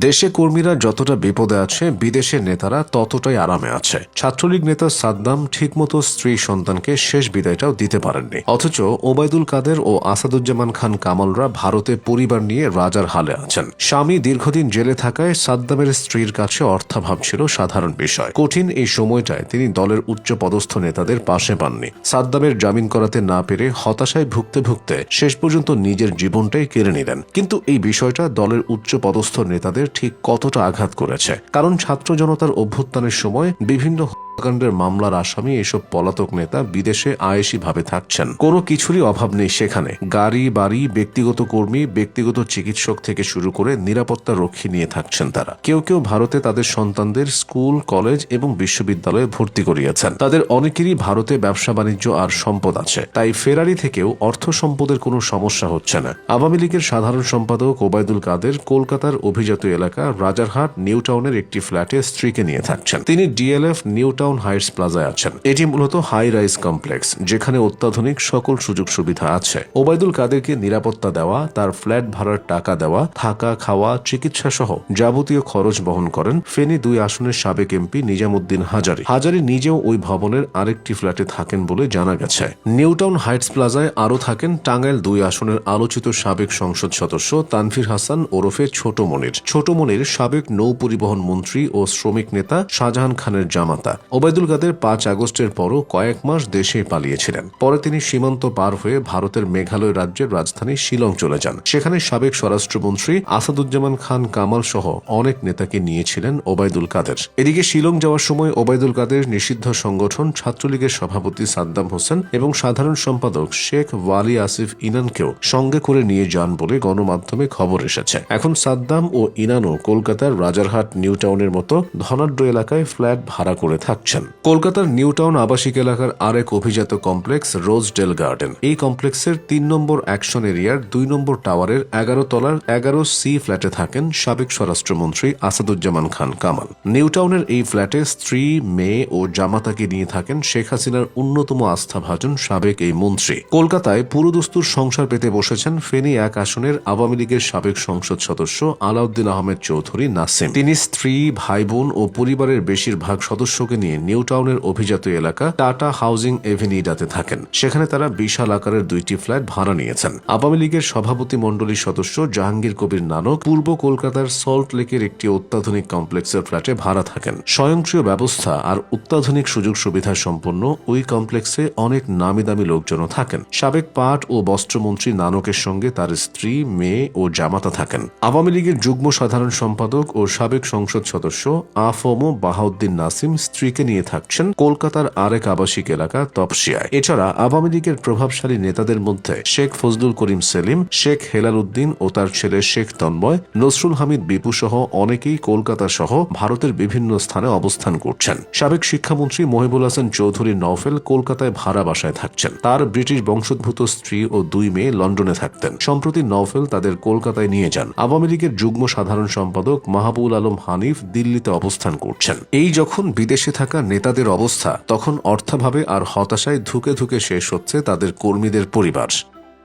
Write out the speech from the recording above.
দেশে কর্মীরা যতটা বিপদে আছে, বিদেশের নেতারা ততটাই আরামে আছে। ছাত্রলীগ নেতা সাদ্দাম ঠিকমতো স্ত্রী সন্তানকে শেষ বিদায়টাও দিতে পারেননি, অথচ ওবায়দুল কাদের ও আসাদুজ্জামান খান কামালরা ভারতে পরিবার নিয়ে রাজার হালে আছেন। স্বামী দীর্ঘদিন জেলে থাকায় সাদ্দামের স্ত্রীর কাছে অর্থাভাব ছিল সাধারণ বিষয়। কঠিন এই সময়টায় তিনি দলের উচ্চ পদস্থ নেতাদের পাশে পাননি। সাদ্দামের জামিন করাতে না পেরে হতাশায় ভুগতে ভুগতে শেষ পর্যন্ত নিজের জীবনটাই কেড়ে নিলেন। কিন্তু এই বিষয়টা দলের উচ্চ পদস্থ নেতাদের ঠিক কতটা আঘাত করেছে? কারণ ছাত্র জনতার অভ্যুত্থানের সময় বিভিন্ন হত্যাকাণ্ডের মামলার আসামি এসব পলাতক নেতা বিদেশে আয়েশি ভাবে থাকছেন। কোনো কিছুরই অভাব নেই সেখানে। গাড়ি বাড়ি, ব্যক্তিগত কর্মী, ব্যক্তিগত চিকিৎসক থেকে শুরু করে নিরাপত্তা রক্ষী নিয়ে থাকছেন তারা। কেউ কেউ ভারতে তাদের সন্তানদের স্কুল, কলেজ এবং বিশ্ববিদ্যালয়ে ভর্তি করিয়েছেন। তাদের অনেকেরই ভারতে ব্যবসা বাণিজ্য আর সম্পদ আছে, তাই ফেরারি থেকেও অর্থ সম্পদের কোনো সমস্যা হচ্ছে না। আওয়ামী লীগের সাধারণ সম্পাদক ওবায়দুল কাদের কলকাতার অভিজাত এলাকা রাজারহাট নিউ টাউনের একটি ফ্ল্যাটে স্ত্রীকে নিয়ে থাকছেন। তিনি ডিএলএফ নিউ টাউন হাইটস প্লাজায় আছেন। এটি মূলত হাই রাইজ কমপ্লেক্স, যেখানে অত্যাধুনিক সকল সুযোগ সুবিধা আছে। ওবায়দুল কাদেরকে নিরাপত্তা দেওয়া, তার ফ্ল্যাট ভাড়ার টাকা দেওয়া, থাকা, খাওয়া, চিকিৎসা সহ যাবতীয় খরচ বহন করেন ফেনী 2 আসনের সাবেক এমপি নিজামুদ্দিন হাজারী। হাজারী নিজেও ওই ভবনের আরেকটি ফ্ল্যাটে থাকেন বলে জানা গেছে। নিউ টাউন হাইটস প্লাজায় আরও থাকেন টাঙ্গাইল 2 আসনের আলোচিত সাবেক সংসদ সদস্য তানভীর হাসান ওরফে ছোট মনির। ছোট মনির সাবেক নৌ পরিবহন মন্ত্রী ও শ্রমিক নেতা শাহজাহান খানের জামাতা। ওবায়দুল কাদের 5 আগস্টের পরও কয়েক মাস দেশে পালিয়েছিলেন। পরে তিনি সীমান্ত পার হয়ে ভারতের মেঘালয় রাজ্যের রাজধানী শিলং চলে যান। সেখানে সাবেক স্বরাষ্ট্রমন্ত্রী আসাদুজ্জামান খান কামাল সহ অনেক নেতাকে নিয়েছিলেন ওবায়দুল কাদের। এদিকে শিলং যাওয়ার সময় ওবায়দুল কাদের নিষিদ্ধ সংগঠন ছাত্রলীগের সভাপতি সাদ্দাম হোসেন এবং সাধারণ সম্পাদক শেখ ওয়ালি আসিফ ইনানকেও সঙ্গে করে নিয়ে যান বলে গণমাধ্যমে খবর এসেছে। এখন সাদ্দাম ও ইনানও কলকাতার রাজারহাট নিউ টাউনের মতো ধনাঢ্য এলাকায় ফ্ল্যাট ভাড়া করে থাকছেন। কলকাতার নিউ টাউন আবাসিক এলাকার আরেক অভিজাত কমপ্লেক্স রোজডেল গার্ডেন। এই কমপ্লেক্সের 3 নম্বর অ্যাকশন এরিয়ার 2 নম্বর টাওয়ারের 11 তলার 11C ফ্ল্যাটে থাকেন সাবেক স্বরাষ্ট্রমন্ত্রী আসাদুজ্জামান খান কামাল। নিউ টাউনের এই ফ্ল্যাটে স্ত্রী, মেয়ে ও জামাতাকে নিয়ে থাকেন শেখ হাসিনার অন্যতম আস্থাভাজন সাবেক এই মন্ত্রী। কলকাতায় পুরোদস্তুর সংসার পেতে বসেছেন ফেনী 1 আসনের আওয়ামী লীগের সাবেক সংসদ সদস্য আলাউদ্দিন আহমেদ চৌধুরী নাসিম। তিনি স্ত্রী, ভাই বোন ও পরিবারের বেশিরভাগ সদস্যকে নিয়ে নিউ টাউনের অভিজাত এলাকা টাটা হাউজিং এভিনিউতে থাকেন। সেখানে তারা বিশাল আকারের 2টি ফ্ল্যাট ভাড়া নিয়েছেন। আওয়ামী লীগের সভাপতি মণ্ডলীর সদস্য জাহাঙ্গীর কবির নানক পূর্ব কলকাতার সল্ট লেকের একটি অত্যাধুনিক কমপ্লেক্সের ফ্ল্যাটে ভাড়া থাকেন। স্বয়ংক্রিয় ব্যবস্থা আর অত্যাধুনিক সুযোগ সুবিধা সম্পন্ন ওই কমপ্লেক্সে অনেক নামি দামি লোকজনও থাকেন। সাবেক পাট ও বস্ত্রমন্ত্রী নানকের সঙ্গে তার স্ত্রী, মেয়ে ও জামাতা থাকেন। আওয়ামী লীগের যুগ্ম সাধারণ সম্পাদক ও সাবেক সংসদ সদস্য আফম বাহাউদ্দিন নাসিম স্ত্রীকে নিয়ে থাকছেন কলকাতার আরেক আবাসিক এলাকা তপসিয়ায়। এছাড়া আওয়ামী লীগের প্রভাবশালী নেতাদের মধ্যে শেখ ফজলুল করিম সেলিম, শেখ হেলাল উদ্দিন ও তার ছেলে শেখ তন্ময়, নসরুল হামিদ বিপু সহ অনেকেই কলকাতা সহ ভারতের বিভিন্ন স্থানে অবস্থান করছেন। সাবেক শিক্ষামন্ত্রী মহিবুল হাসান চৌধুরী নওফেল কলকাতায় ভাড়া বাসায় থাকছেন। তার ব্রিটিশ বংশোদ্ভূত স্ত্রী ও 2 মেয়ে লন্ডনে থাকতেন। সম্প্রতি নওফেল তাদের কলকাতায় নিয়ে যান। আওয়ামী লীগের যুগ্ম সাধারণ সম্পাদক মাহবুল আলম হানিফ দিল্লিতে অবস্থান করছেন। এই যখন বিদেশে থাকা নেতাদের অবস্থা, তখন অর্থাভাবে আর হতাশায় ধুকে ধুকে শেষ হচ্ছে তাদের কর্মীদের পরিবার।